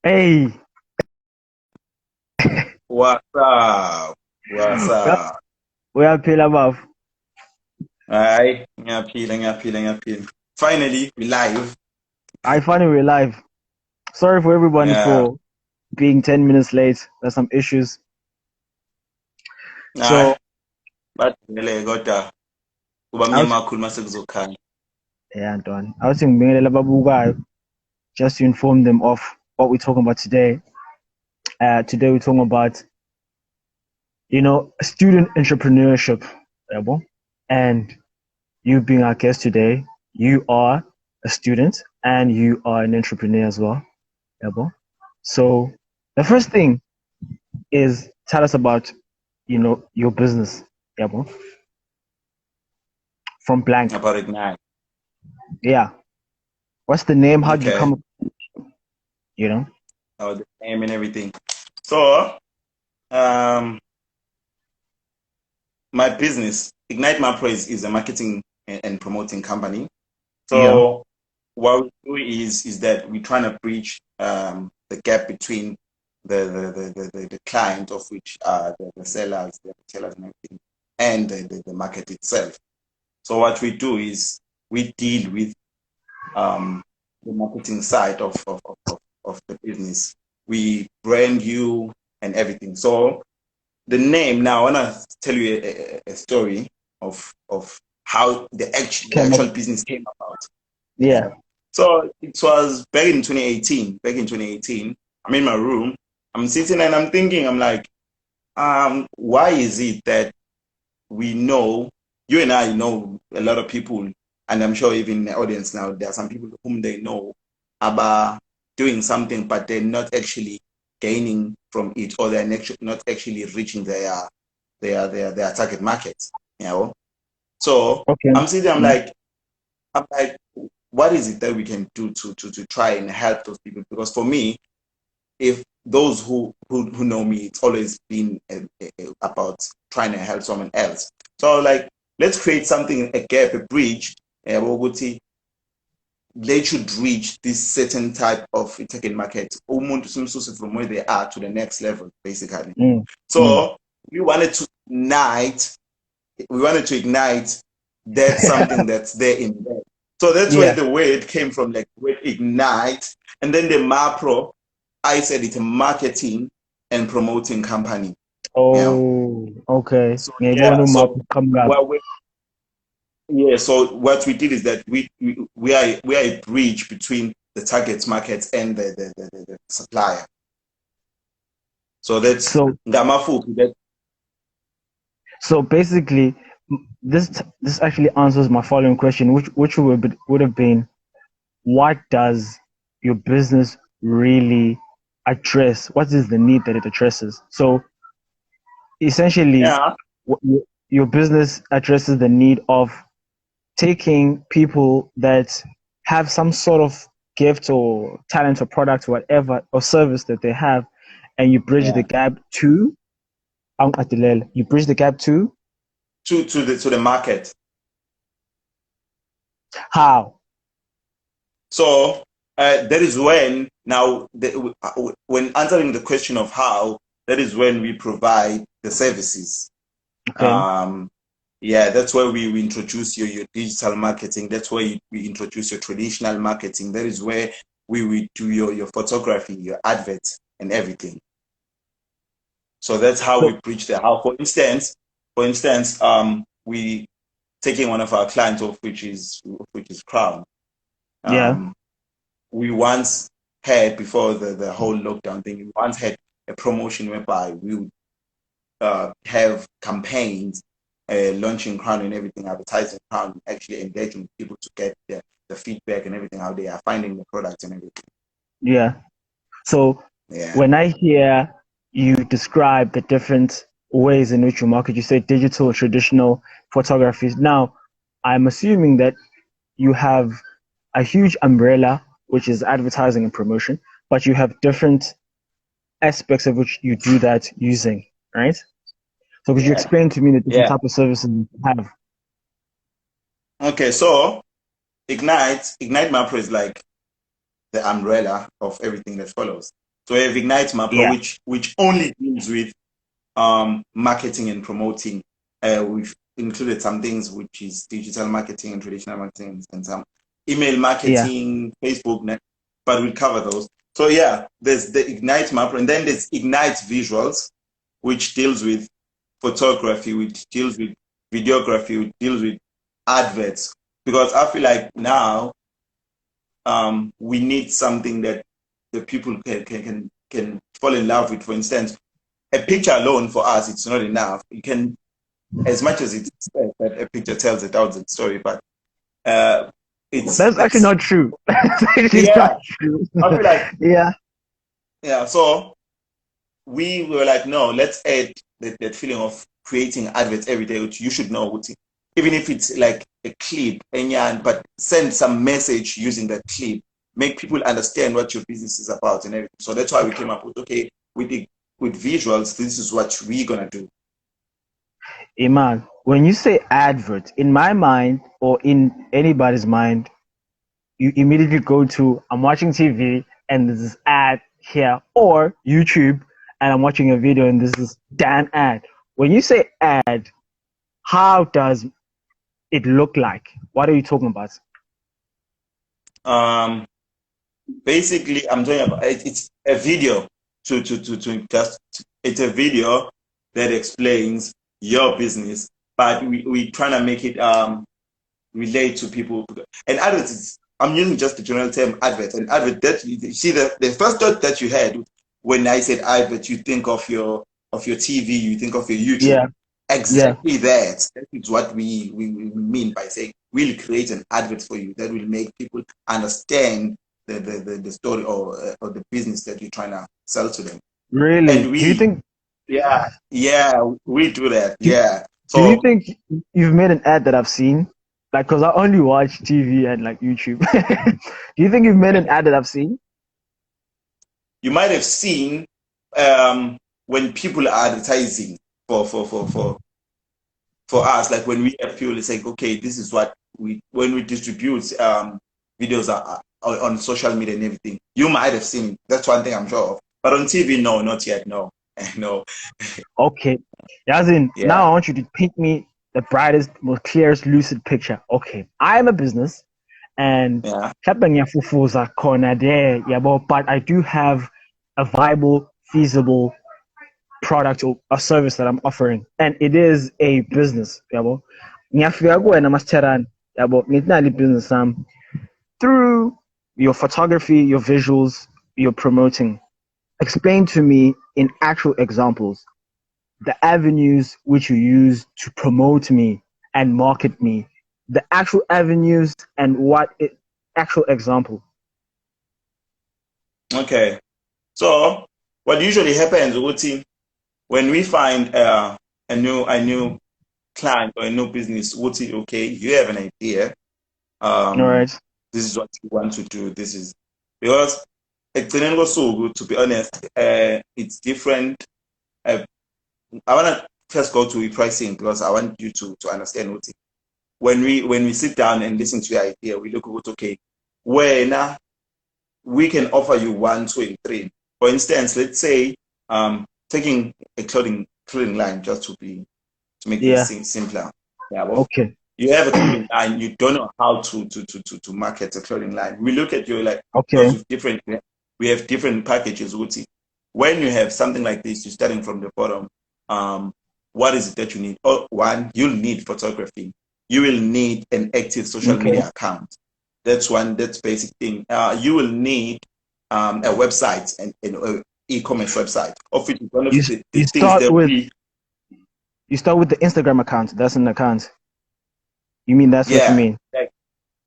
Hey, What's up? What's up? we are Pila Buff. Alright, ngaphila. Finally, we live. I finally we're live. Sorry for everyone Yeah. for being 10 minutes late. There's some issues. Hayi, So but vele kodwa kuba I was mnyama kakhulu mase kuzokhanya. yeah, done. I was thinking just to inform them of what we're talking about today. Today we're talking about student entrepreneurship. Yabo. And you being our guest today, you are a student and you are an entrepreneur as well. Yabo. So the first thing is tell us about your business. Yabo. From blank. About Ignite. Yeah. What's the name? How did you Okay. come? You know? Oh, the name and everything. So, um, my business, Ignite MarPro is a marketing and promoting company. Yeah. So what we do is that we're trying to bridge the gap between the client, of which are the sellers, the retailers, and everything, and the market itself. So what we do is we deal with the marketing side of the business. We brand you and everything. So the name, now I want to tell you a story of how the Came up. actual business came about. Yeah. Yeah. So it was back in 2018. Back in 2018, I'm in my room. I'm sitting and I'm thinking, I'm like, why is it that we know, you and I know a lot of people, and I'm sure even in the audience now, there are some people whom they know about doing something, but they're not actually gaining from it, or they're not actually reaching their target markets. You know. So Okay. I'm sitting, Mm. I'm like, what is it that we can do to try and help those people? Because for me, if those who know me, it's always been about trying to help someone else. So like, let's create something, a gap, a bridge. Wokuthi they should reach this certain type of target market. Umuntu simsuse from where they are to the next level, basically. Mm. Mm. So we wanted to ignite. We wanted to ignite that something that's there in there. So that's where Yeah. the word came from, like word ignite. And then the MarPro, I said it's a marketing and promoting company. Yeah. Oh, okay. So Ngiyayibona yeah, uma so coming up. so what we did is that we are a bridge between the target market and the supplier. So that's So Ngamafu. That so basically this actually answers my following question, which would have been, what does your business really address? What is the need that it addresses? So essentially, yeah, your business addresses the need of taking people that have some sort of gift or talent or product or whatever or service that they have, and you bridge the yeah. gap to you bridge the gap to To the market. how? So that is when now when answering the question of how, that is when we provide the services. Okay. Um, yeah, that's where we introduce your digital marketing. That's where we introduce your traditional marketing. That is where we do your photography, your adverts, and everything. So that's how So we preach the how. For instance, we taking one of our clients off, which is Crown. yeah. Um, we once had, before the whole lockdown thing, we once had a promotion whereby we would have campaigns launching Crown and everything, advertising Crown, actually engaging with people to get the feedback and everything, how they are finding the products and everything. Yeah. So Yeah. when I hear you describe the different ways in which you market, you say digital, traditional photographies. Now, I'm assuming that you have a huge umbrella, which is advertising and promotion, but you have different aspects of which you do that using, right? So could you Yeah. explain to me the different Yeah. type of services you have? Okay. So Ignite MarPro is like the umbrella of everything that follows. So we have Ignite MarPro, Yeah. which only deals with marketing and promoting. We've included some things which is digital marketing and traditional marketing and some email Yeah. marketing, Facebook, but we'll cover those. So yeah, there's the Ignite MarPro, and then there's Ignite Visuals, which deals with photography, which deals with videography, which deals with adverts. Because I feel like now we need something that the people can fall in love with. For instance, a picture alone for us, it's not enough. You can, as much as it's said that a picture tells 1,000 story, but That's actually it's not true. That's actually not yeah. true. I feel like Yeah. yeah. So we were like, no, let's add that feeling of creating adverts every day, which you should know, even if it's like a clip, but send some message using that clip, make people understand what your business is about and everything. So that's why we came up with, okay, with visuals, this is what we're gonna do. Iman, when you say advert, in my mind or in anybody's mind, you immediately go to I'm watching TV and there's this ad here, or YouTube and I'm watching a video and this is Dan ad. When you say ad, how does it look like? What are you talking about? Um, Basically, I'm talking about it's a video to just it's a video that explains your business, but we trying to make it relate to people. And adverts is, I'm using just the general term advert. And advert, that you see the first thought that you had when I said advert, you think of your TV, you think of your YouTube. Yeah, yeah, Exactly that. That is what we mean by saying we'll create an advert for you that will make people understand the story or the business that you're trying to sell to them. really. And Do you think we do that. do, Yeah. do you So think you've made an ad that I've seen? Like, cause I only watch TV and like YouTube. Do you think you've made an ad that I've seen? you might have seen when people are advertising for us, like when we have people, it's like, okay, this is what when we distribute videos on social media and everything, you might have seen it. That's one thing I'm sure of. But on TV, no, not yet, no. No. Okay. Yazin, now Yeah. I want you to paint me the brightest, most clearest, lucid picture. Okay, I'm a business and Yeah. mhlawumbe corner there, yeah, but I do have a viable, feasible product or a service that I'm offering. And it is a business, yabo. Ngiyafika kuwena masitherani, yabo, ngitinali business through your photography, your visuals, your promoting. Explain to me in actual examples the avenues which you use to promote me and market me, the actual avenues and actual example. Okay. So what usually happens, Uti, when we find a new client or a new business, Uti, okay, you have an idea. All Um, right. this is what you want to do. This is because ekugcineni kosuku, to be honest, it's different. I want to first go to pricing because I want you to understand what when we sit down and listen to your idea, we look at okay, when we can offer you 1, 2, and 3. For instance, let's say taking a clothing line just to make this Yeah. thing simpler. Yeah, well, Okay. you have a clothing line, you don't know how to market a clothing line. We look at you like Okay. because we have different packages, Uti. When you have something like this, you're starting from the bottom. Um, what is it that you need? Oh, one, you'll need photography. You will need an active social Okay. media account. That's basic thing. You will need a website and an e-commerce website, of which is one of You the you things start that with we you start with the Instagram account. That's an account. You mean that's what you yeah. mean?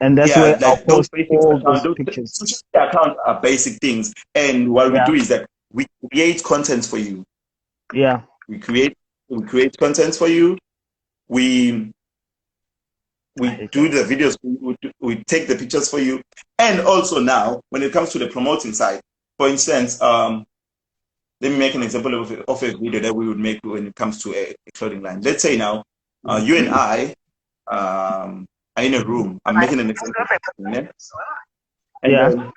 And that's Yeah, where I'll like those post basic all accounts, those those pictures. social media accounts are basic things. And what we Yeah. do is that we create content for you. Yeah. We create content for you. We I we hate do that. the videos. We take the pictures for you. And also now, when it comes to the promoting side, for instance, let me make an example of a video that we would make when it comes to a clothing line. Let's say now, you and I are in a room. I'm making an example. and Yeah. then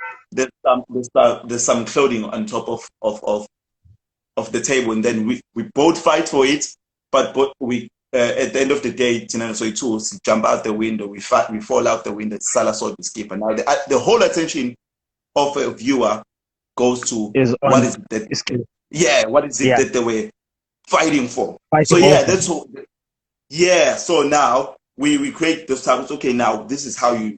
there's some clothing on top of the table, and then we both fight for it, but we at the end of the day, so it was jump out the window, we fight, we fall out the window, Salah saw the skip, and now the whole attention of a viewer goes to Is what on is it that, is what is it yeah, that they were fighting for. So fighting yeah, over. that's all. Yeah, so now we create those tables. Okay, now this is how you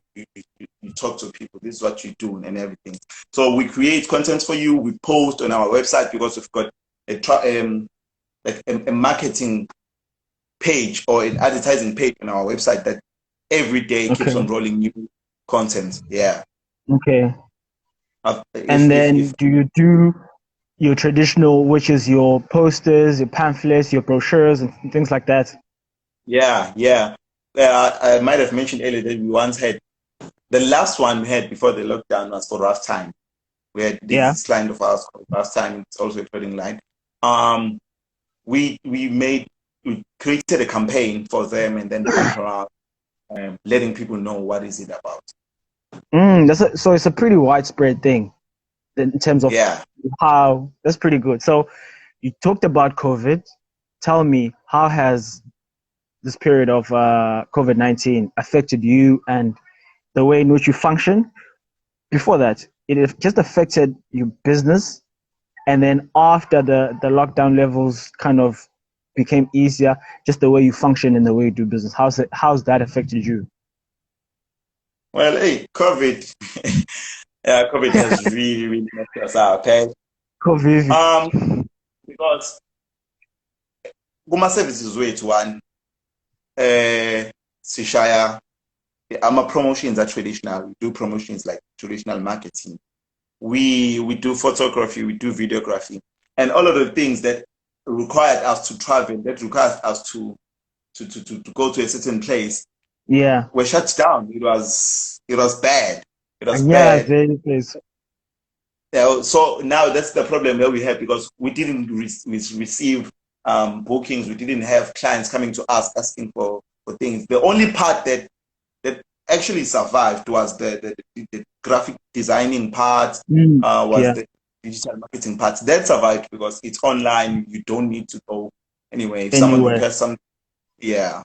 talk to people. This is what you do and everything. So we create content for you. We post on our website because we've got a marketing page or an advertising page on our website that every day keeps Okay. on rolling new content. Yeah. Okay. And If then do you do your traditional, which is your posters, your pamphlets, your brochures, and things like that? yeah. I might have mentioned earlier that we once had the last one we had before the lockdown was for Rough Time. We had Yeah. this client of ours called Rough Time. It's also a clothing line. We created a campaign for them and then went around letting people know what is it about. So it's a pretty widespread thing in terms of Yeah. how that's pretty good. So you talked about COVID. Tell me, how has this period of COVID-19 affected you and the way in which you function? Before that, it just affected your business, and then after the lockdown levels kind of became easier, just the way you function and the way you do business. How's that affected you? Well, hey, COVID, COVID has really, really messed us out, okay? COVID. Because Guma services wethu one, Sishaya, our promotions are traditional. We do promotions like traditional marketing. We do photography, we do videography, and all of the things that required us to travel, that required us to go to a certain place, Yeah. were shut down. It was bad. It was Yeah, bad. very place. So now that's the problem that we have because we didn't receive bookings. We didn't have clients coming to us asking for things. The only part that actually survived was the graphic designing part, was Yeah. the digital marketing part. That survived because it's online. You don't need to go anywhere. If someone Anywhere. requests something, yeah.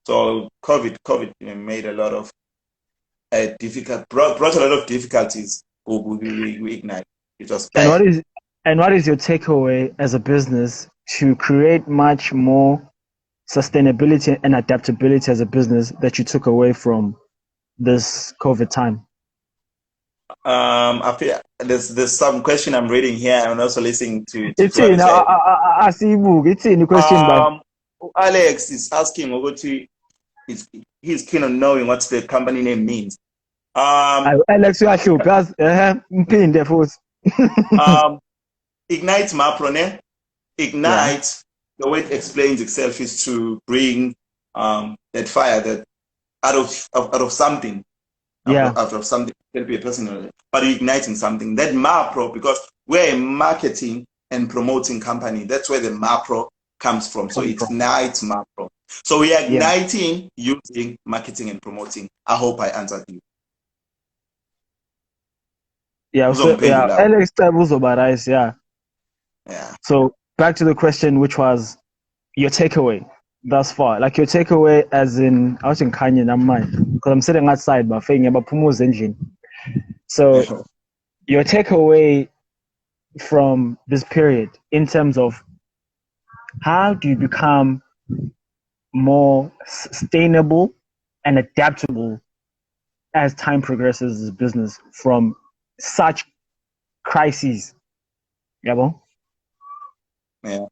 So COVID made a lot of brought a lot of difficulties. We Ignite. It was And bad. what is your takeaway as a business to create much more sustainability and adaptability as a business that you took away from this COVID time? I feel there's some question I'm reading here. I'm also listening to It's what in. you said. I see you. It's in the question, but Alex is asking he's keen on knowing what the company name means. Alex, you are sure. Plus, pin the force. Ignite MarPro, ne? Yeah. Ignite, the way it explains itself is to bring that fire that out of something, Yeah. out of something, it can be a person, but igniting something. That MarPro, because we're a marketing and promoting company, that's where the MarPro comes from. So Come it's from. Ignite MarPro. So we are Yeah. igniting using marketing and promoting. I hope I answered you. Yeah. So yeah, Alex tables over ice. Yeah. Yeah. So back to the question, which was your takeaway thus far. Like your takeaway as in I was in Kanye I'm mine because I'm sitting outside but saying about Pumu's engine. So your takeaway from this period in terms of how do you become more sustainable and adaptable as time progresses as a business from such crises? Yeah, well? Yeah.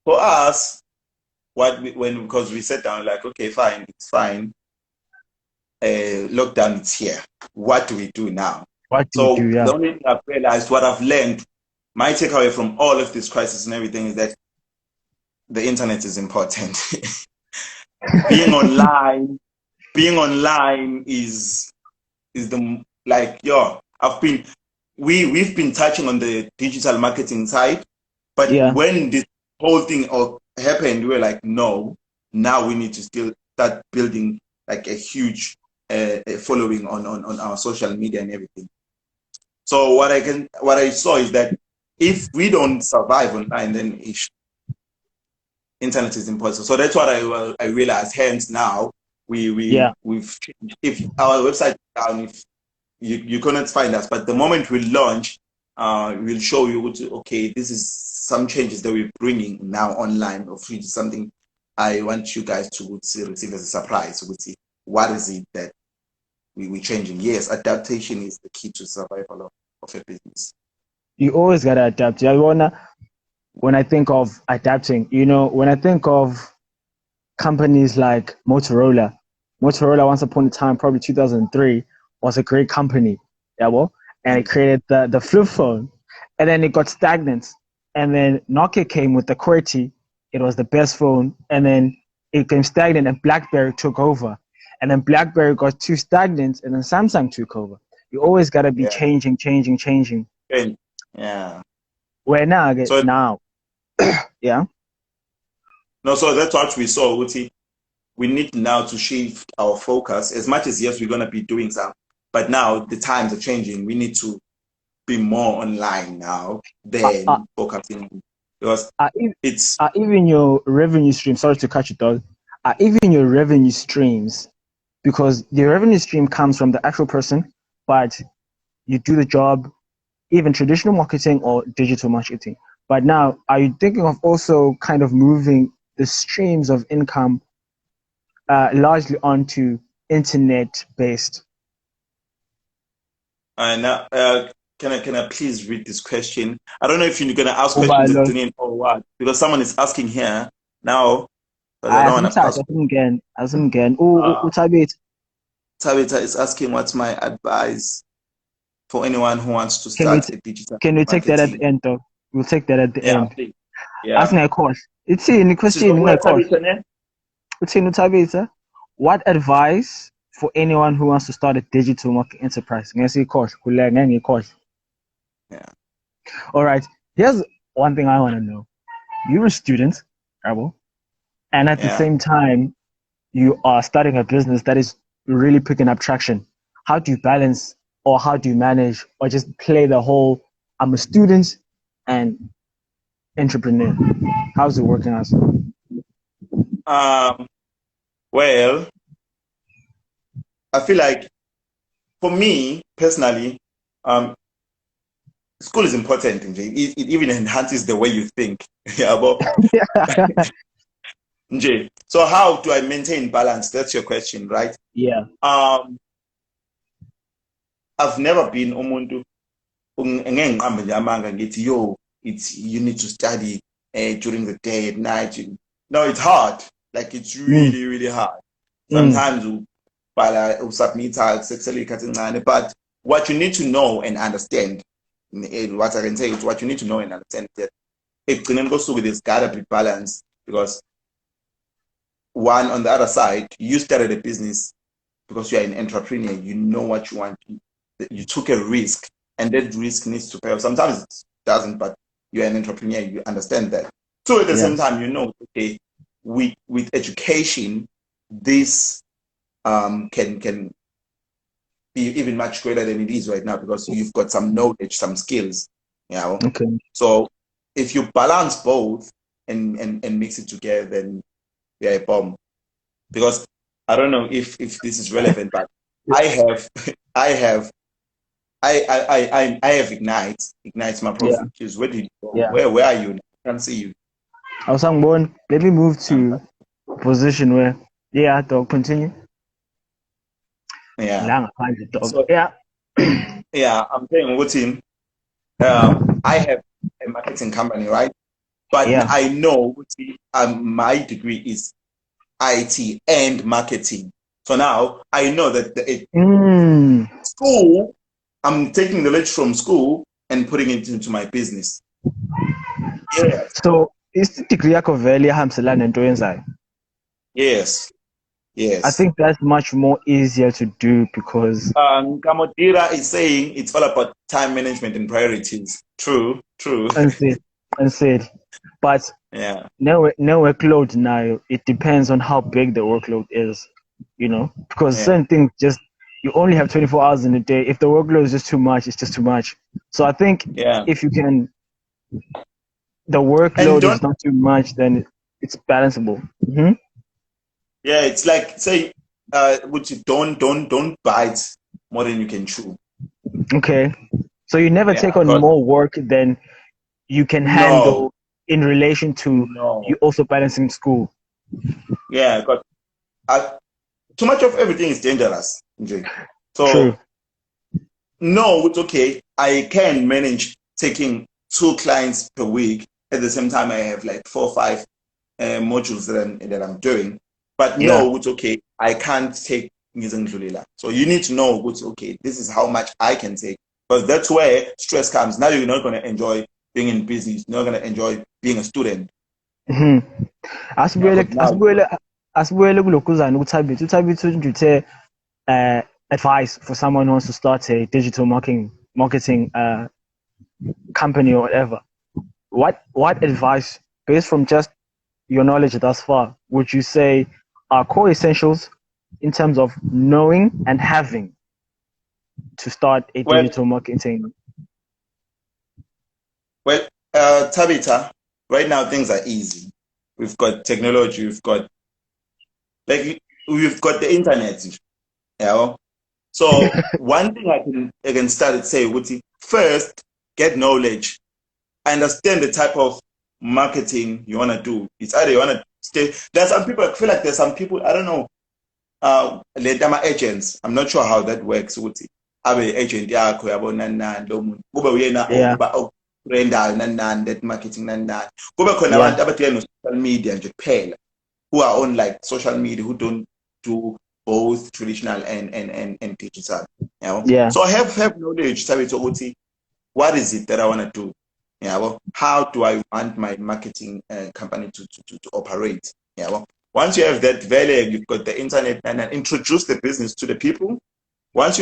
For us, because we sat down like, okay, fine, it's fine. Lockdown is here. What do we do now? What do you So do? Yeah. the only thing I've realized, what I've learned, my takeaway from all of this crisis and everything is that the internet is important. being online, being online is the like we've been touching on the digital marketing side, but Yeah. when this whole thing happened, we were like, no, now we need to still start building like a huge following on our social media and everything. So what I saw is that if we don't survive online, then internet is impossible. So that's what I realized. Hence now we've changed. If our website is down, if you cannot find us, but the moment we launch, we'll show you okay, this is some changes that we're bringing now online, of which is something I want you guys to receive as a surprise. What is it that we're changing? Yes, adaptation is the key to survival of a business. You always gotta adapt. When I think of adapting, when I think of companies like Motorola once upon a time, probably 2003, was a great company. Yeah, well, and it created the flip phone, and then it got stagnant, and then Nokia came with the QWERTY. It was the best phone, and then it came stagnant, and BlackBerry took over, and then BlackBerry got too stagnant, and then Samsung took over. You always gotta be changing. Yeah. Where now? Yeah. No, so that's what we saw, Uti. We need now to shift our focus. As much as yes, we're gonna be doing some, but now the times are changing. We need to be more online now than focusing, because it's even your revenue stream. Sorry to cut you, dog. Even your revenue streams, because the revenue stream comes from the actual person, but you do the job, even traditional marketing or digital marketing. But now, are you thinking of also kind of moving the streams of income largely onto internet-based? now can I please read this question? I don't know if you're gonna ask questions or what, because someone is asking here now. I don't want to pass. Tabitha is asking, what's my advice for anyone who wants to start a digital Can we take marketing? that at the end, though? We'll take that at the end. Please. Yeah. Asking a course. It's in the question. It's in Tabitha. What advice for anyone who wants to start a digital marketing enterprise? Yeah. All right. Here's one thing I want to know. You're a student, Rabo, and at the same time, you are starting a business that is really picking up traction. How do you balance, or how do you manage, or just play the whole I'm a student and entrepreneur? How's it working out? Well, I feel like for me personally, school is important. It even enhances the way you think. Yeah, but so how do I maintain balance? That's your question, right? Yeah. I've never been umuntu it's you need to study during the day, at night. No, it's hard. Like it's really, really hard. Sometimes but what you need to know and understand, what I can say is what you need to know and understand that there's gotta be balance, because one, on the other side, you started a business because you're an entrepreneur, you know what you want, you took a risk, and that risk needs to pay off. Sometimes it doesn't, but you're an entrepreneur, you understand that. So at the same time, okay, with education, this can be even much greater than it is right now, because you've got some knowledge, some skills. Okay. So if you balance both and mix it together, then you're a bomb. Because I don't know if this is relevant, but I have Ignite MarPro. Where did you go? Where are you? I can't see you. I was born. Let me move to a position where dog, continue. Yeah. So, I'm saying what team. I have a marketing company, right? But I know my degree is IT and marketing. So now I know that school, I'm taking the knowledge from school and putting it into my business. Yeah. So is the degree value hamselan and doing? Yes. I think that's much more easier to do, because Kamodira is saying it's all about time management and priorities. True. Unsaid. But no workload now. It depends on how big the workload is. because Yeah. certain things just you only have 24 hours in a day. If the workload is just too much, it's just too much. So I think Yeah. if you can, the And workload is don't, not too much, then it's balanceable. yeah, it's like, say, which you don't bite more than you can chew. Okay. So you never take Yeah. on 'Cause more work than you can no, handle in relation to you no. also balancing school. Yeah, because too much of everything is dangerous. Okay? True. So no, it's okay. I can manage taking 2 clients per week. At the same time, I have like 4 or 5 modules that I'm doing. But Yeah. no, it's okay. I can't take ngizengidlulela. So you need to know, it's okay. This is how much I can take, because that's where stress comes. Now you're not going to enjoy being in business. You're not going to enjoy being a student. Mm-hmm. Yeah, Asibuyele because now, asibuyele asibuyele kulokhuzana uThabitha uthe advice for someone who wants to start a digital marketing company or whatever. What advice, based from just your knowledge thus far, would you say are core essentials in terms of knowing and having to start a well, digital marketing? well, Tabitha, right now things are easy. We've got technology. We've got the internet. Yeah. So one thing I can start to say, Wuti, first get knowledge, understand the type of marketing you want to do. It's either you want to stay. There's some people, I feel like there's some people, I don't know, Ledama agents. I'm not sure how that works. Wuti. Abe agent yakho yabo nanani lo muntu. Kube uyena Yeah, rendayo nanani that marketing nanani. Kube khona yeah, abantu abadila no social media nje kuphela, who are on like social media, who don't do both traditional and digital. yeah, So I have knowledge, what is it that I want to do? How do I want my marketing company to operate? Once you have that value, you've got the internet, and then introduce the business to the people. Once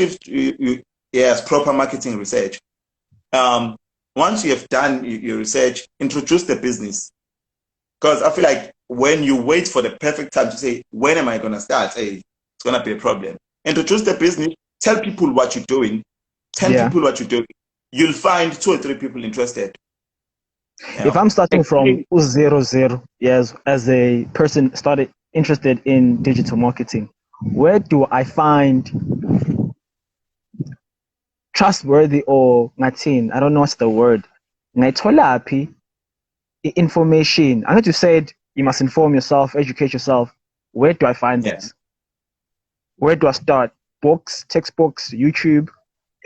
yes, proper marketing research. Once you have done your research, introduce the business. Because I feel like when you wait for the perfect time to say, when am I going to start? Hey, it's going to be a problem. Introduce the business, tell people what you're doing, 10 yeah. people what you're doing. You'll find 2 or 3 people interested. If I'm starting from Explain. 0 yes, as a person started interested in digital marketing, where do I find trustworthy or ngatin? I don't know what's the word. Ngaithola information. I know you said you must inform yourself, educate yourself. Where do I find Yeah. this? Where do I start? Books, textbooks, YouTube.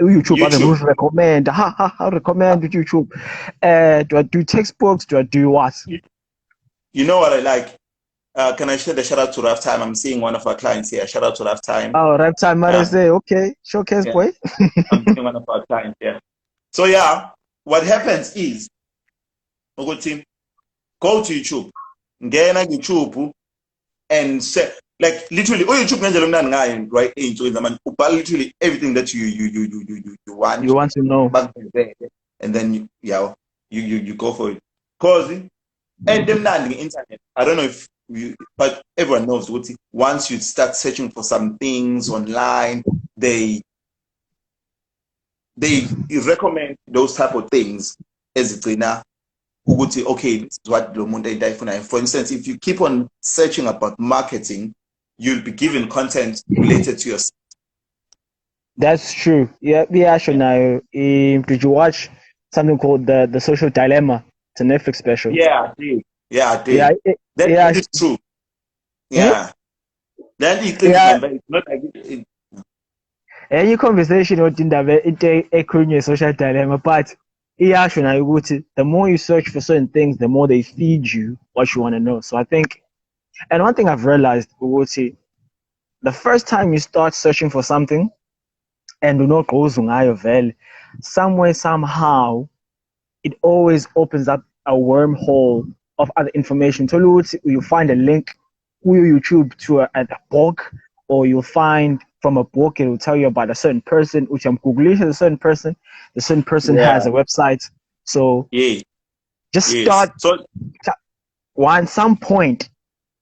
YouTube, other YouTube. rules recommend. How recommend YouTube? Do I do textbooks? Do I do what? You know what I like? Can I share the shout out to Rough Time? I'm seeing one of our clients here. Shout out to Rough Time. Oh, right time, I Um, say, okay, showcase yeah, boy. I'm seeing one of our clients here. So yeah, what happens is, Ogotim, go to YouTube, ngena YouTube, and say, like literally, oh YouTube right? Literally everything that you You want, want to know? and then you go for it. Cause and them not the internet. I don't know if but everyone knows what once you start searching for some things online, they they recommend those type of things as it's now. Okay, this is what Lomonda Daifuna. For instance, if you keep on searching about marketing, you'll be given content related to your. That's true. Yeah, yeah, sure. Now, did you watch something called the Social Dilemma? It's a Netflix special. Yeah, I did. Yeah, I Yeah, did. That yeah, is true. hmm? Yeah. That is things, Yeah. man, but it's not like Any conversation or thing that a social dilemma, but yeah, sure. Now, the more you search for certain things, the more they feed you what you want to know. So I think, and one thing I've realized, Uguti, the first time you start searching for something and do not go zungayo vel, somewhere, somehow, it always opens up a wormhole of other information. So you find a link through YouTube to a book, or you'll find from a book, it will tell you about a certain person, which I'm Googling a certain person. The certain person has yeah, a website. So yeah, just yes. start So one some point.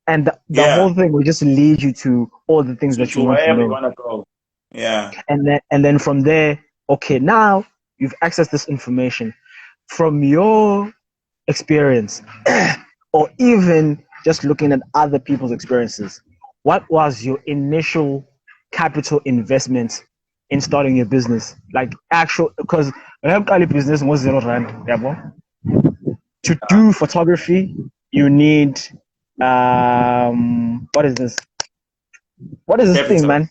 And the Yeah. whole thing will just lead you to all the things that you To want to wherever you know. want to go. Yeah. And then from there, okay, now you've accessed this information from your experience, or even just looking at other people's experiences. What was your initial capital investment in starting your business? Like actual, because a business was 0 rand, yeah, to do photography, you need what is this? What is this thing, Capital. man?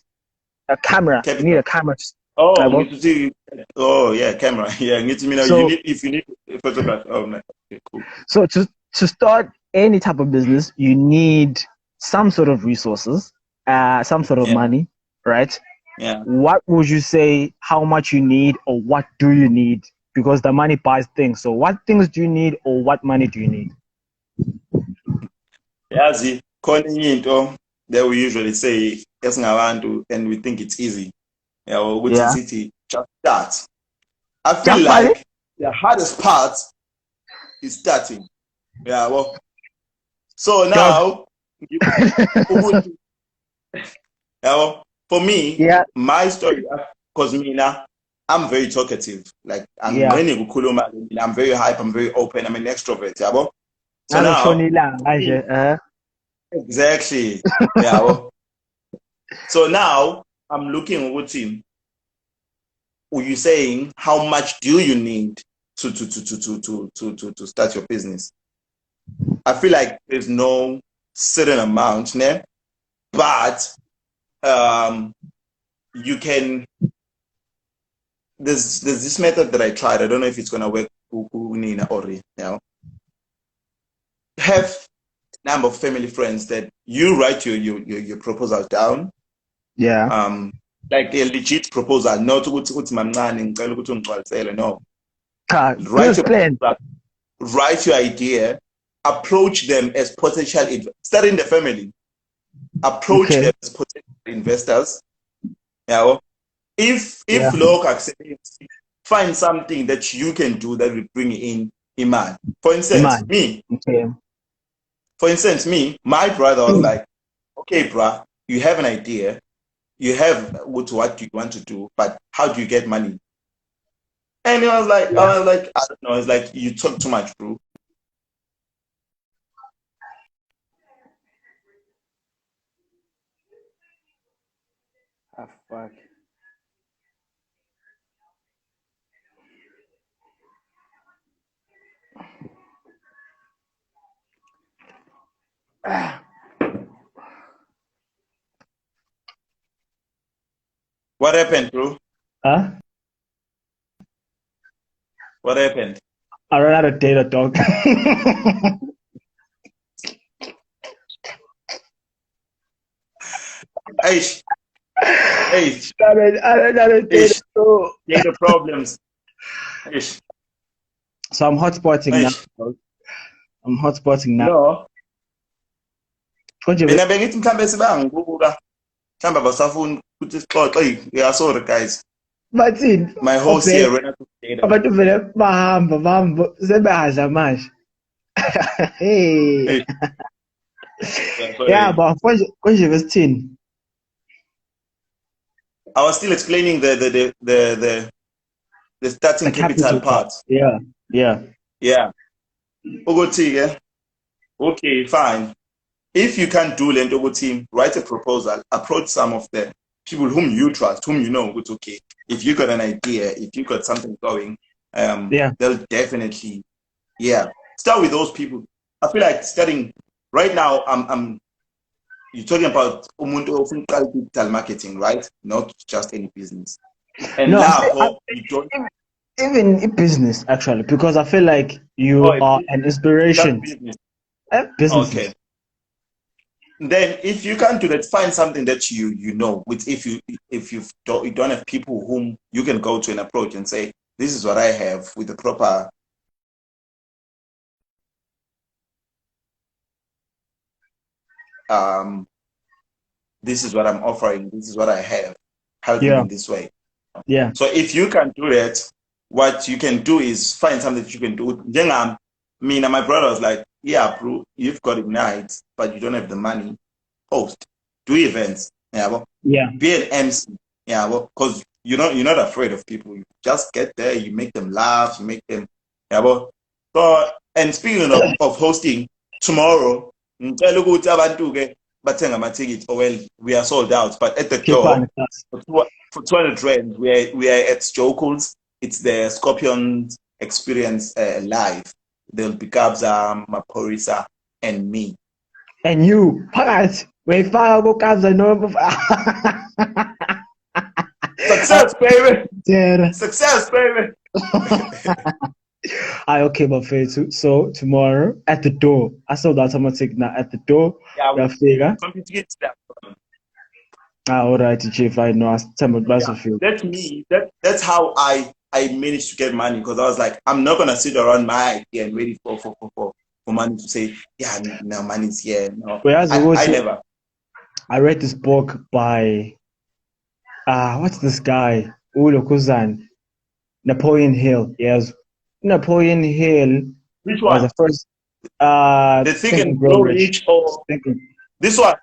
A camera. You need Capital. a camera. Oh, Right, need to see. Oh, yeah, camera. Yeah, need to know. You so need if you need a photograph. Oh, man. Okay, cool. so to start any type of business, you need some sort of resources, some sort of Yeah, money, right? yeah. What would you say? How much you need, or what do you need? Because the money buys things. So, what things do you need, or what money do you need? Yazi, calling into that we usually say esingabantu and we think it's easy. Yeah, or which Yeah, city just start. I feel just money. like the hardest part is starting. Yeah, well, so Dog. now, for me, Yeah, my story, because me now, I'm very talkative. Like I'm yeah. really kuluma, I'm very hype, I'm very open, I'm an extrovert. Yeah, well. So Ngazo now, shona ilanga manje, exactly. Yeah, well. So now I'm looking at what team. Are you saying how much do you need to start your business? I feel like there's no certain amount, né? But um, you can. There's this method that I tried. I don't know if it's gonna work. Nina or you know, have a number of family friends that you write your proposal down. yeah. Like a legit proposal, not ukuthi mamncane ngicela ukuthi ungigcwalisele. No, write Business your plan. proposal, write your idea, approach them as potential start in the family, approach Okay. them as potential investors. You know, Yeah. if local acceptance, find something that you can do that will bring in iman. For instance, Iman. me, Okay. my brother was like, okay, bruh, you have an idea, you have what you want to do, but how do you get money? And Yeah. I don't know. It's like you talk too much, bro. Ah, fuck. Ah. What happened, bro? Huh? What happened? I ran out of data, dog. Aish, aish, I ran out of data. aish. So, Data problems. Aish, so I'm hotspotting now. aish. I'm hotspotting now. No. Konje Mina bengithi mhlambe sibangibuka. Mhlambe abasafuni ukuthi sixoxe. Yeah, sorry guys. bathini My host here obheka ran out of data. abantu vele bahamba sebehadla manje. Hey. Aish. Yeah, Yeah, sorry. but konje besithini? I was still explaining the starting The capital capital part. part. Yeah. Yeah. Yeah. Ukuthi okay, fine. If you can't do lento team, write a proposal, approach some of the people whom you trust, whom you know, it's okay. If you got an idea, if you got something going, Yeah. they'll definitely, yeah. Start with those people. I feel like starting right now, I'm you're talking about umuntu ofuna uqala digital marketing, right? Not just any business. And No, you don't even in business actually, because I feel like oh you a are business, an just inspiration. business. Businesses. Okay. Then if you can't do that, find something that you know with if you don't have people whom you can go to and approach and say, this is what I have with the proper this is what I'm offering, this is what I have, help me Yeah. in this way. Yeah. So if you can do that, what you can do is find something that you can do. Then me and my brother was like, yeah, bro, you've got Ignite, but you don't have the money. Host, do events, yeah, but Yeah. be an MC, yeah, well, because you're not afraid of people. You just get there, you make them laugh, you make them, yeah, but and speaking of hosting, tomorrow, ngicela ukuthi abantu-ke bathenga ama-tickets. Oh well, we are sold out, but at the Keep door on class. for 200 rand, we are at Jokel's. It's the Scorpions experience live. There'll be Kabza, Maporisa, and me. And you, Parat, we fire go cabs and no. Success, baby! Dead. Success, baby! I okay, but fair too. So tomorrow at the door, I saw that automatic now at the door. Yeah, You figure. some people get that. All right, chief. I know. I time of Yeah, battlefield. that's me. That's how I managed to get money, because I was like, I'm not gonna sit around my idea and waiting for money to say, yeah, no, money's here. No, Whereas I never. I read this book by what's this guy? Ulo Kuzan. Napoleon Hill. Yes. Napoleon Hill Which was one? the first The Think Think and and Grow Grow Rich. Rich, or this one?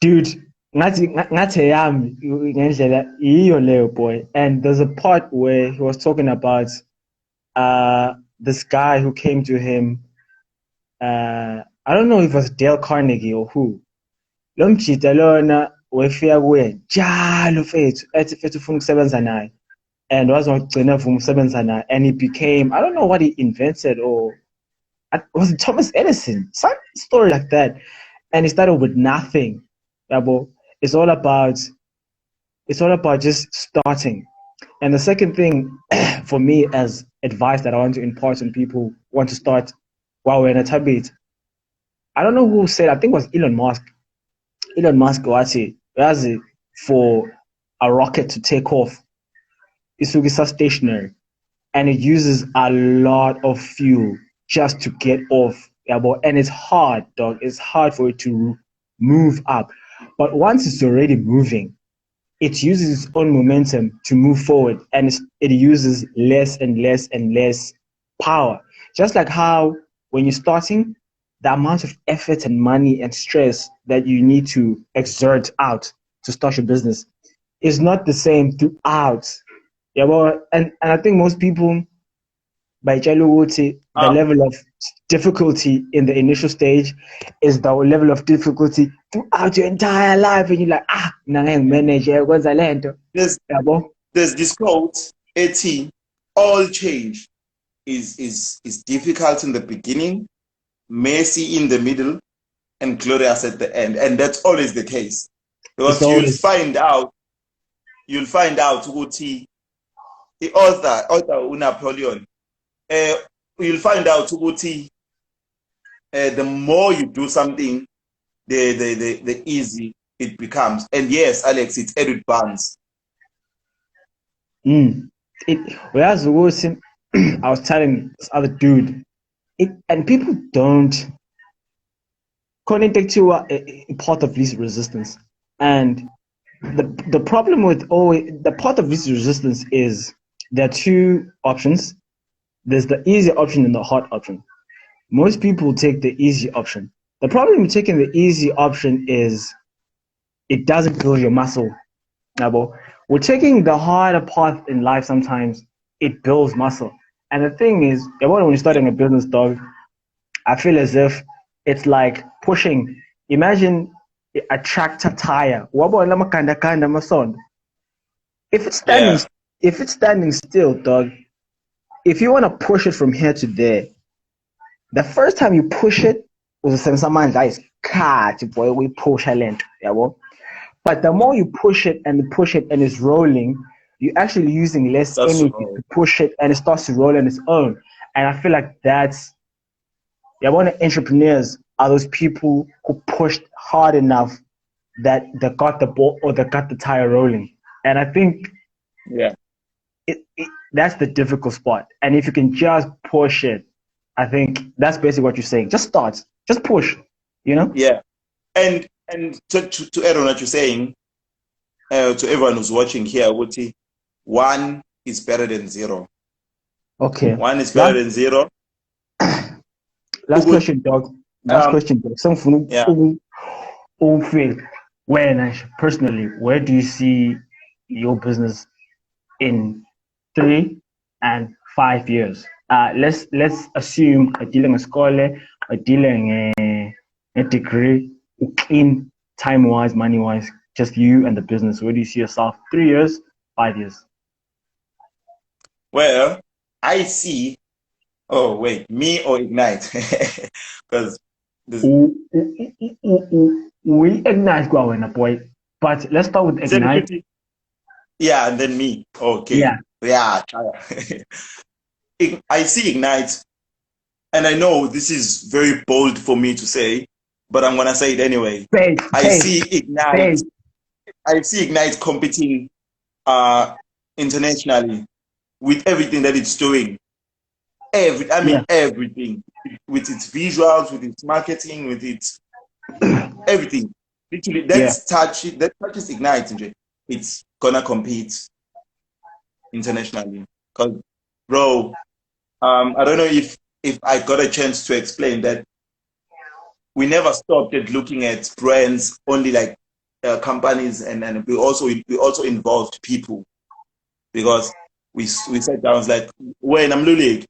Dude, ngathi yami ngendlela iyo leyo boy. And there's a part where he was talking about this guy who came to him. I don't know if it was Dale Carnegie or who. Lo mjida lona wefika kuye njalo fethu ethi fethu ufuna ukusebenza naye. And wazogcina vuma ukusebenza naye. And he became, I don't know what he invented, or was it Thomas Edison? Some story like that. And he started with nothing. Yabo. It's all about just starting. And the second thing for me as advice that I want to impart on people who want to start while we're in a tablet, I don't know who said, I think it was Elon Musk. Elon Musk was for a rocket to take off. It's stationary, and it uses a lot of fuel just to get off. And it's hard, dog. It's hard for it to move up. But once it's already moving, it uses its own momentum to move forward, and it uses less and less and less power. Just like how when you're starting, the amount of effort and money and stress that you need to exert out to start your business is not the same throughout. Yeah, well, and I think most people, by the level of difficulty in the initial stage is the level of difficulty throughout your entire life, and you're like, manager, what's that land? There's this quote, 18, all change is difficult in the beginning, messy in the middle, and glorious at the end. And that's always the case. Because you'll find out ukuthi the author Napoleon, you'll find out ukuthi the more you do something, the easy it becomes. And yes, Alex, it's Edward Barnes. Whereas I was telling this other dude, and people don't connect to a part of least resistance. And the problem with the part of least resistance is there are two options. There's the easy option and the hard option. Most people take the easy option. The problem with taking the easy option is it doesn't build your muscle. We're taking the harder path in life sometimes, it builds muscle. And the thing is, when you're starting a business, dog, I feel as if it's like pushing. Imagine a tractor tire. If it's standing still, dog, if you want to push it from here to there, the first time you push it was the same someone guys cut boy we push a length. But the more you push it and it's rolling, you're actually using less energy to push it, and it starts to roll on its own. And I feel like that's one of entrepreneurs are those people who pushed hard enough that they got the ball or they got the tire rolling. And I think that's the difficult spot. And if you can just push it, I think that's basically what you're saying. Just start, just push, Yeah. And to add on what you're saying, to everyone who's watching here, Wuti, 1 is better than 0. Okay. 1 is better than 0. last question, dog. Last Um, question, dog. Something yeah. all fail. Where personally, where do you see your business in 3 and 5 years? Let's assume a dealing a scholar, a dealing a degree, clean time wise, money wise, just you and the business. Where do you see yourself? 3 years, 5 years? Well, I see. Oh wait, me or Ignite? Because this We Ignite going boy. But let's start with Ignite. 50. Yeah, and then me. Okay. Yeah. Yeah. I see Ignite, and I know this is very bold for me to say, but I'm gonna say it anyway. Say, I say, see say. Ignite. I see Ignite competing internationally with everything that it's doing. Yeah. Everything with its visuals, with its marketing, with its everything. Literally, Yeah. that touches Ignite. It's gonna compete internationally. Cause, bro, I don't know if I got a chance to explain that we never stopped at looking at brands only like companies, and we also involved people because we sat down. It's like when I'm looking,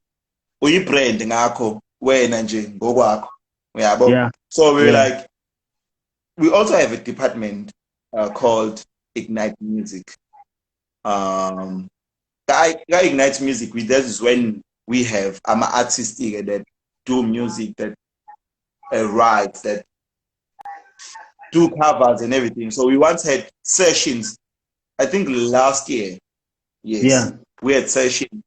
uyi-brand ngakho wena nje ngokwakho uyabo. Yeah. So we're Yeah. like, we also have a department called Ignite Music. That Ignite Music, that is when we have artists that do music, that write, that do covers and everything. So we once had sessions, I think last year, Yeah. yes, we had sessions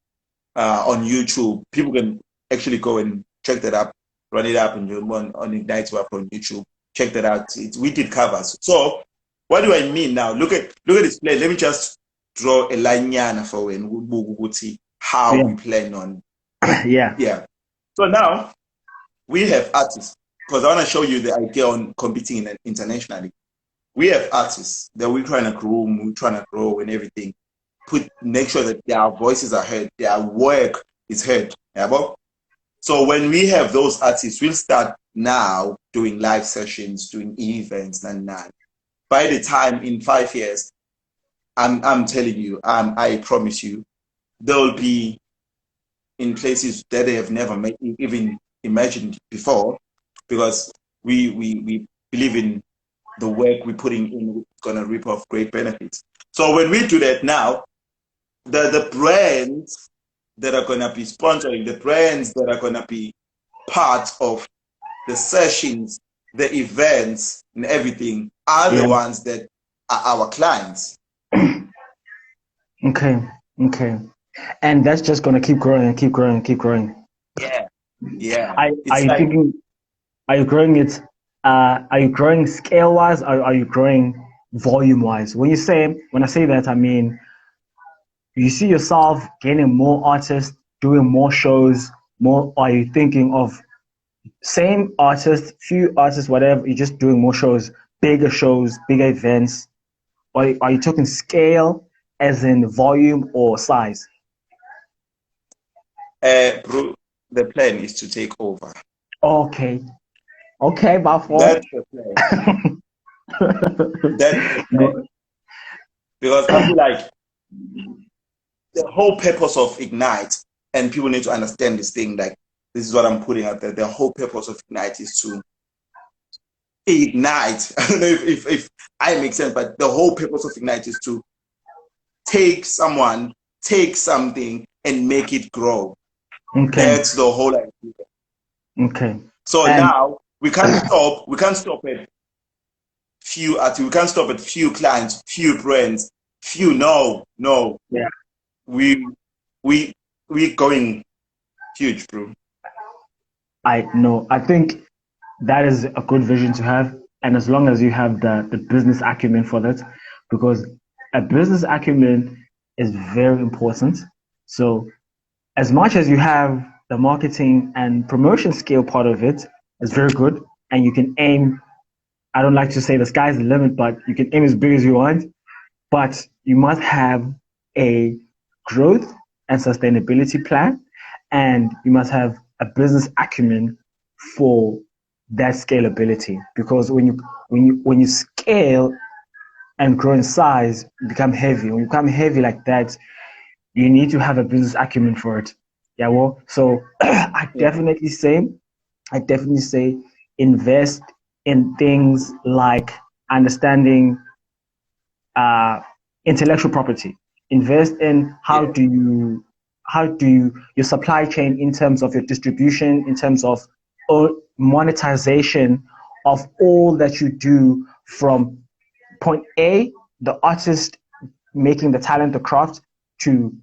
on YouTube. People can actually go and check that up, run it up, and on Ignite MarPro on YouTube. Check that out. We did covers. So what do I mean now? Look at this plan. Let me just draw a line for when we see how Yeah. we plan on. Yeah. Yeah. So now we have artists because I want to show you the idea on competing internationally. We have artists that we're trying to groom, we're trying to grow and everything. Make sure that their voices are heard, their work is heard. Yeah, so when we have those artists, we'll start now doing live sessions, doing events, and that. By the time in 5 years, I'm telling you, I promise you, they'll be in places that they have never even imagined before, because we believe in the work we're putting in is going to reap off great benefits. So when we do that now, the brands that are going to be sponsoring, the brands that are going to be part of the sessions, the events, and everything are the Yeah. ones that are our clients. Okay. Okay. And that's just gonna keep growing and keep growing and keep growing. Yeah, yeah. Are It's you like thinking? Are you growing it? Are you growing scale wise? Or are you growing volume wise? When I say that, I mean you see yourself gaining more artists, doing more shows, more. Are you thinking of same artists, few artists, whatever? You're just doing more shows, bigger events. Or are you talking scale, as in volume or size? bro, the plan is to take over. Okay, okay, my fault. That's the plan. That's the plan. No, Because I feel like the whole purpose of Ignite, and people need to understand this thing, like this is what I'm putting out there. The whole purpose of Ignite is to ignite. I don't know if I make sense, but the whole purpose of Ignite is to take something, and make it grow. okay, That's the whole idea. okay, So and now we can't stop. We can't stop at few artists. We can't stop at few clients, few brands, few. No, no. yeah, We we we going huge, bro. I know. I think that is a good vision to have, and as long as you have the business acumen for that, because a business acumen is very important. So as much as you have the marketing and promotion skill part of it, is very good, and you can aim. I don't like to say the sky's the limit, but you can aim as big as you want. But you must have a growth and sustainability plan, and you must have a business acumen for that scalability, because when you scale and grow in size, you become heavy. When you become heavy like that, you need to have a business acumen for it. Yeah, well, so I definitely say invest in things like understanding intellectual property. Invest in how do you your supply chain in terms of your distribution, in terms of monetization of all that you do from point A, the artist making the talent, the craft, to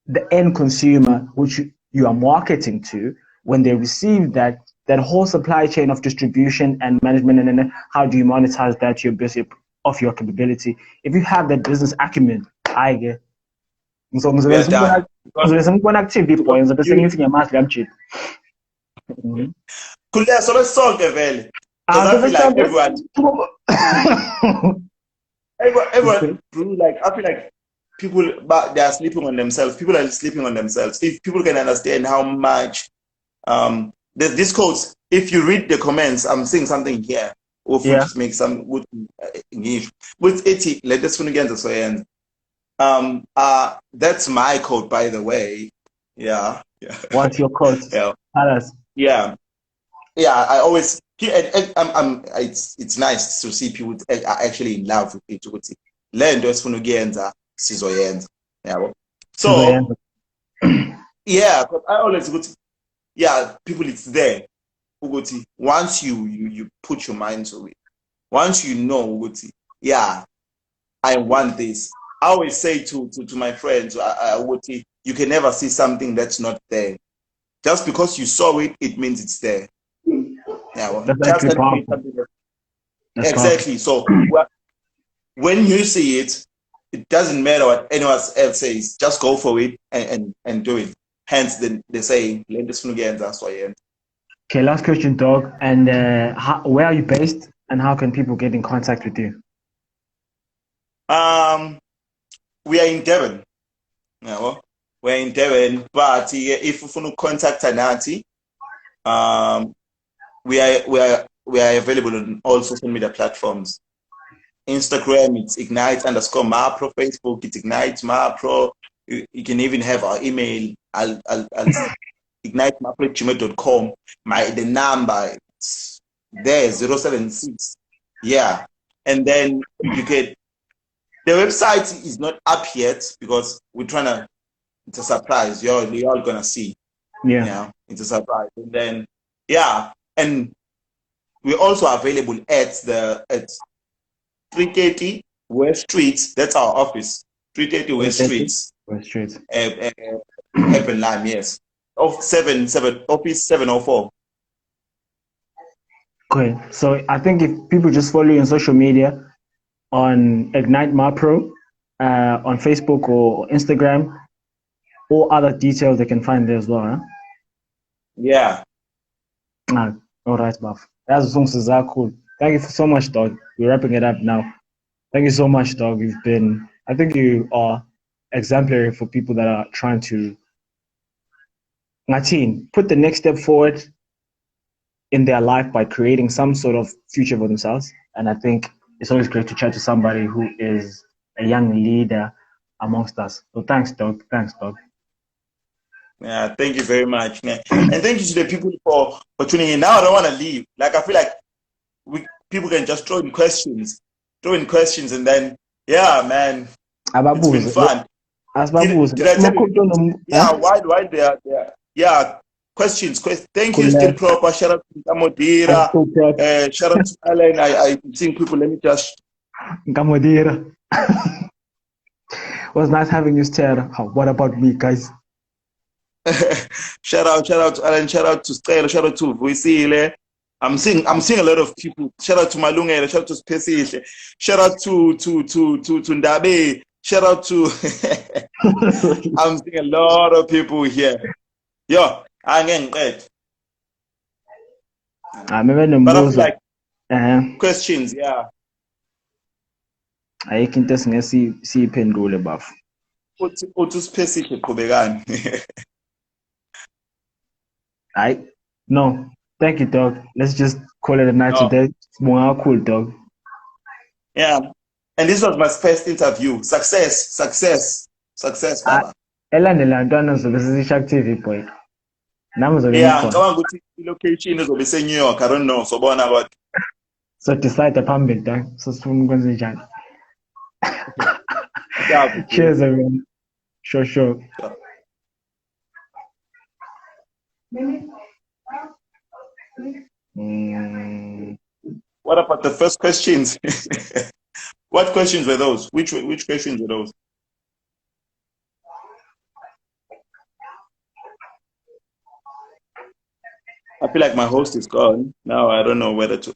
the end consumer, which you are marketing to. When they receive that whole supply chain of distribution and management, and then how do you monetize that to your business of your capability? If you have that business acumen, I get. So we are done. ngizobona ku-TV boy, ngizobe sengithi ngiyamazi kamjit. Khuleka solo sonke vele. Because I feel like everyone, like I feel like people, but they are sleeping on themselves. People are sleeping on themselves. If people can understand how much there's this quote, if you read the comments, I'm seeing something here, or if we just make some good English. With 80, let us again so end. That's my quote, by the way. Yeah. What's your quote? Yeah. Tell us. Yeah. I always it's nice to see people are actually in love with it. Learn those funugenza, sizoyenza. Yeah. So yeah, but I always go to, people, it's there. Once you put your mind to it, once you know, I want this. I always say to my friends, you can never see something that's not there. Just because you saw it, it means it's there. Yeah, well, that's actually powerful. Exactly. So when you see it, it doesn't matter what anyone else says. Just go for it and do it. Hence, they say, "Let this again." That's why. Okay, last question, Dog. And where are you based, and how can people get in contact with you? We are in Devon. Yeah, well, we're in Devon, but if you want to contact Anati, we are available on all social media platforms. Instagram, it's Ignite_MarPro. Facebook, it's Ignite MarPro. You can even have our email. I'll ignitemarpro@gmail.com. The number it's there 076. Yeah, and then you can. The website is not up yet because we're trying to. It's a surprise. You're all gonna see. Yeah, it's a surprise. And then and we're also available at 330 West Street. That's our office. 330 West Street. West Street. Happen Lime, yes. Office 704. Okay, so I think if people just follow you on social media, on Ignite MarPro, on Facebook or Instagram, all other details they can find there as well. Huh? Yeah. All right, Buff. That's cool. Thank you so much, Dog. We're wrapping it up now. Thank you so much, Dog. I think you are exemplary for people that are trying to put the next step forward in their life by creating some sort of future for themselves. And I think it's always great to chat to somebody who is a young leader amongst us. So thanks, Dog. Yeah, thank you very much, man. And thank you to the people for tuning in. Now I don't want to leave. Like I feel like people can just throw in questions, and then man, it's been fun. Why they are questions. Thank you, Still Proper. Shout out to Kamodira. Shout out to Alan. I think people. Let me just. Kamodira. Was nice having you, Stella. What about me, guys? Shout out to Alan. Shout out to Stella. Shout out to Vuisile. I'm seeing a lot of people. Shout out to Malungela. Shout out to Spesile. Shout out to Ndabe. Shout out to. I'm seeing a lot of people here. Yo, I'm getting great. But I feel like questions, yeah. I can just see pen roll above. Uthi specific qhubekani. No. Thank you, dog. Let's just call it a night No, today. More cool, dog. yeah. And this was my first interview. Success, success, success, Baba. Elandela ntwana zobe sisisha-active boy. Nami zobe Yeah, ngikhona. ngicabanga ukuthi i-location izobe ise-New York. I don't know. So bona about. So decide phambili, dog. So sifuna ukwenza njani. Cheers, everyone. Sure, sure. What about the first questions? What questions were those? Which questions were those? I feel like my host is gone. Now I don't know whether to